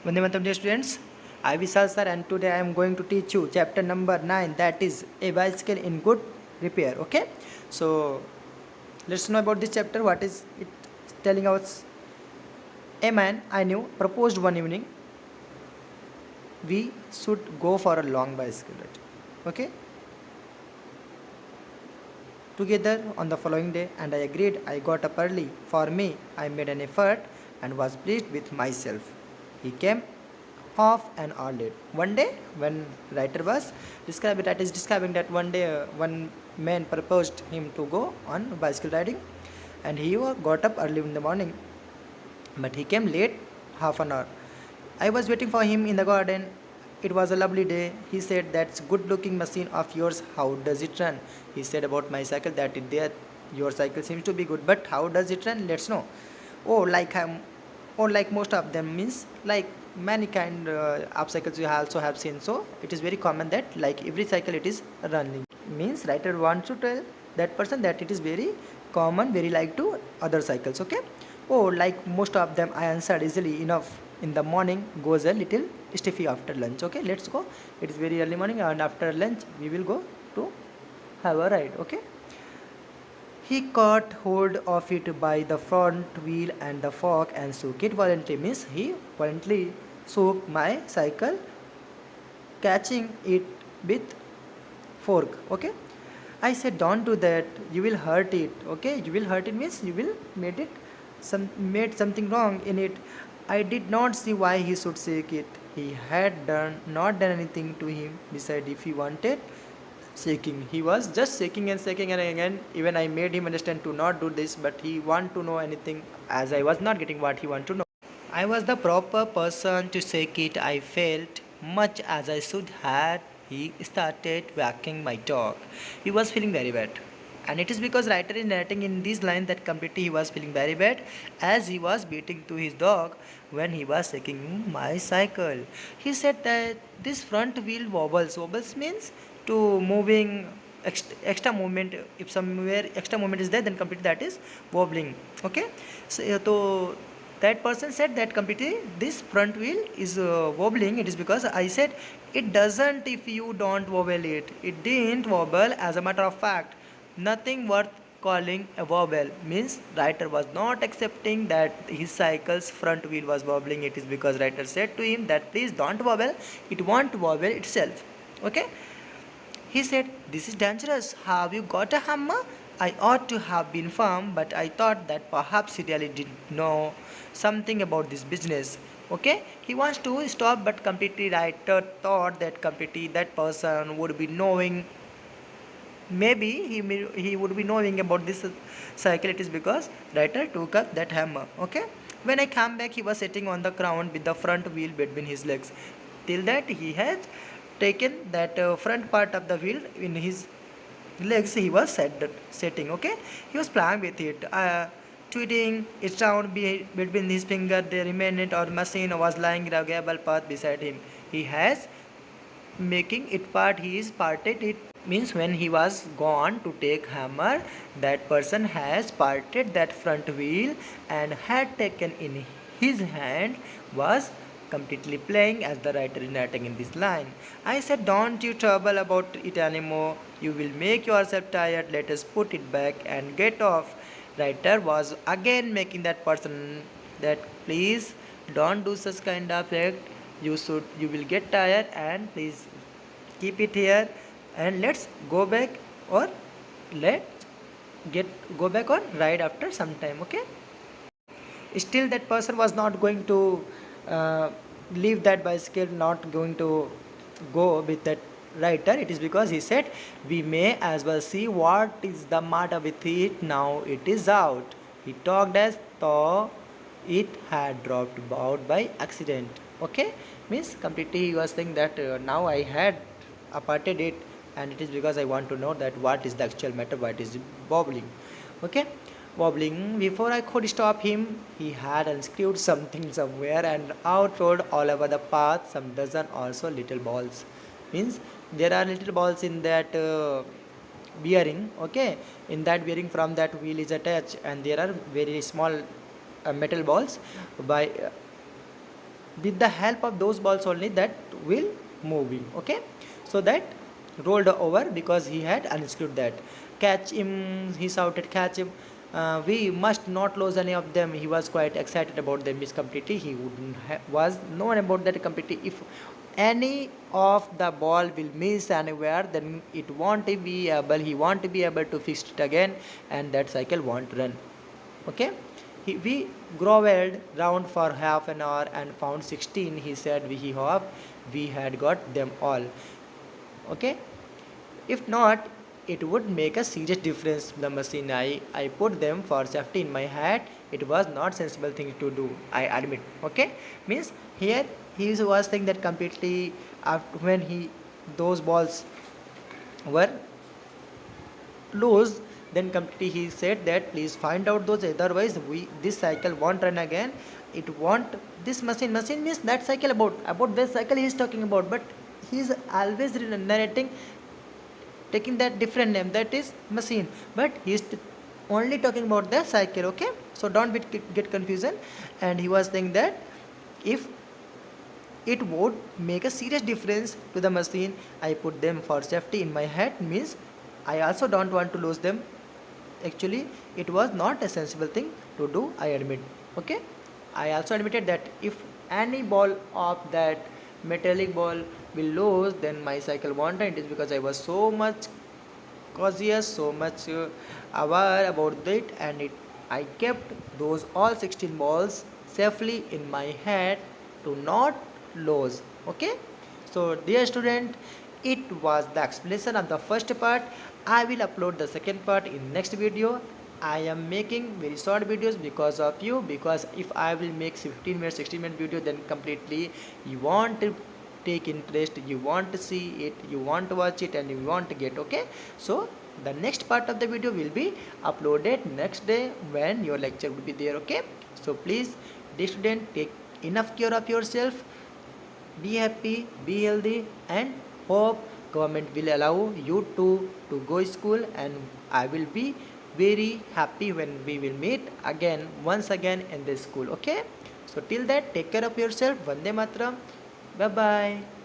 Vande Mataram, dear students. I Vishal sir, and today I am going to teach you chapter number 9, that is a bicycle in good repair. Okay, so let's know about this chapter. What is it telling us? A man I knew proposed one evening we should go for a long bicycle ride. Okay, together on the following day, and I agreed. I got up early. For me, I made an effort and was pleased with myself. He came half an hour late. One day, when writer was describing that one day one man proposed him to go on bicycle riding, and he got up early in the morning, but he came late half an hour. I was waiting for him in the garden. It was a lovely day. He said, "That's good looking machine of yours. How does it run?" He said about my cycle that your cycle seems to be good, but how does it run? Let's know. Oh, like most of them, means like many kind of cycles you also have seen. So it is very common that like every cycle it is running. Means writer wants to tell that person that it is very common, very like to other cycles. Okay. Oh, like most of them, I answered easily enough. In the morning goes a little stiffy after lunch. Okay, let's go. It is very early morning, and after lunch we will go to have a ride. Okay. He caught hold of it by the front wheel and the fork and shook it violently. Means he violently shook my cycle, catching it with fork. Okay. I said, "Don't do that. You will hurt it." Okay. You will hurt it means you will made something wrong in it. I did not see why he should shake it. He had not done anything to him. Besides, if he wanted shaking, he was just shaking and shaking, and again even I made him understand to not do this, but he want to know anything as I was not getting what he want to know. I was the proper person to shake it. I felt much as I should had. He started whacking my dog. He was feeling very bad. And it is because writer is narrating in these lines that completely he was feeling very bad as he was beating to his dog when he was shaking my cycle. He said that this front wheel wobbles. Wobbles means to moving extra movement. If somewhere extra movement is there, then completely that is wobbling. Okay. So that person said that completely this front wheel is wobbling. It is because I said it doesn't if you don't wobble it. It didn't wobble. As a matter of fact, nothing worth calling a wobble. Means writer was not accepting that his cycle's front wheel was wobbling. It is because writer said to him that please don't wobble. It won't wobble itself. Okay. He said, "This is dangerous. Have you got a hammer?" I ought to have been firm, but I thought that perhaps he really did know something about this business. Okay, he wants to stop, but completely writer thought that completely that person would be knowing. Maybe he would be knowing about this cycle. It is because writer took up that hammer. Okay, when I came back, he was sitting on the ground with the front wheel between his legs. Till that he had taken that front part of the wheel in his legs. He was setting. Okay, he was playing with it, tweeting it down between his finger. The remnant or machine was lying in a gravel path beside him. He has making it part. He is parted it. Means when he was gone to take hammer, that person has parted that front wheel and had taken in his hand, was completely playing as the writer is narrating in this line. I said, "Don't you trouble about it anymore. You will make yourself tired. Let us put it back and get off." Writer was again making that person that please don't do such kind of act. You will get tired, and please keep it here and let's go back, or let's get go back on ride after some time. Okay. Still that person was not going to uh, leave that bicycle, not going to go with that writer. It is because he said we may as well see what is the matter with it. Now it is out. He talked as though it had dropped out by accident. Okay, means completely he was saying that now I had aparted it, and it is because I want to know that what is the actual matter, what is wobbling. Okay, wobbling. Before I could stop him, he had unscrewed something somewhere and out rolled all over the path some dozen also little balls. Means there are little balls in that bearing. Okay, in that bearing from that wheel is attached, and there are very small metal balls by with the help of those balls only that will moving. Okay, so that rolled over because he had unscrewed that. Catch him, he shouted, catch him. We must not lose any of them. He was quite excited about them. His completely he wouldn't was known about that completely. If any of the ball will miss anywhere, then it won't be able, he won't be able to fix it again, and that cycle won't run. Okay, we grovelled round for half an hour and found 16. He said we hope we had got them all. Okay, if not, it would make a serious difference to the machine. I put them for safety in my hat. It was not sensible thing to do, I admit. Okay, means here he was saying that completely after when he those balls were loose, then completely he said that please find out those, otherwise we this cycle won't run again. It won't, this machine means that cycle, about this cycle he is talking about, but he is always narrating, taking that different name, that is machine, but he is only talking about the cycle. Okay, so don't get confusion. And he was saying that if it would make a serious difference to the machine, I put them for safety in my head, means I also don't want to lose them. Actually it was not a sensible thing to do, I admit. Okay, I also admitted that if any ball of that metallic ball will lose, then my cycle won't run. It is because I was so much cautious, so much aware about it, and I kept those all 16 balls safely in my head to not lose. Okay, so dear student, it was the explanation of the first part. I will upload the second part in next video. I am making very short videos because of you, because if I will make 15 minutes 16-minute video, then completely you want to take interest, you want to see it, you want to watch it, and you want to get. Okay, so the next part of the video will be uploaded next day when your lecture will be there. Okay, so please dear student, take enough care of yourself, be happy, be healthy, and hope government will allow you to go school, and I will be very happy when we will meet again once again in the school. Okay, so till that, take care of yourself. Vande Mataram. Bye bye.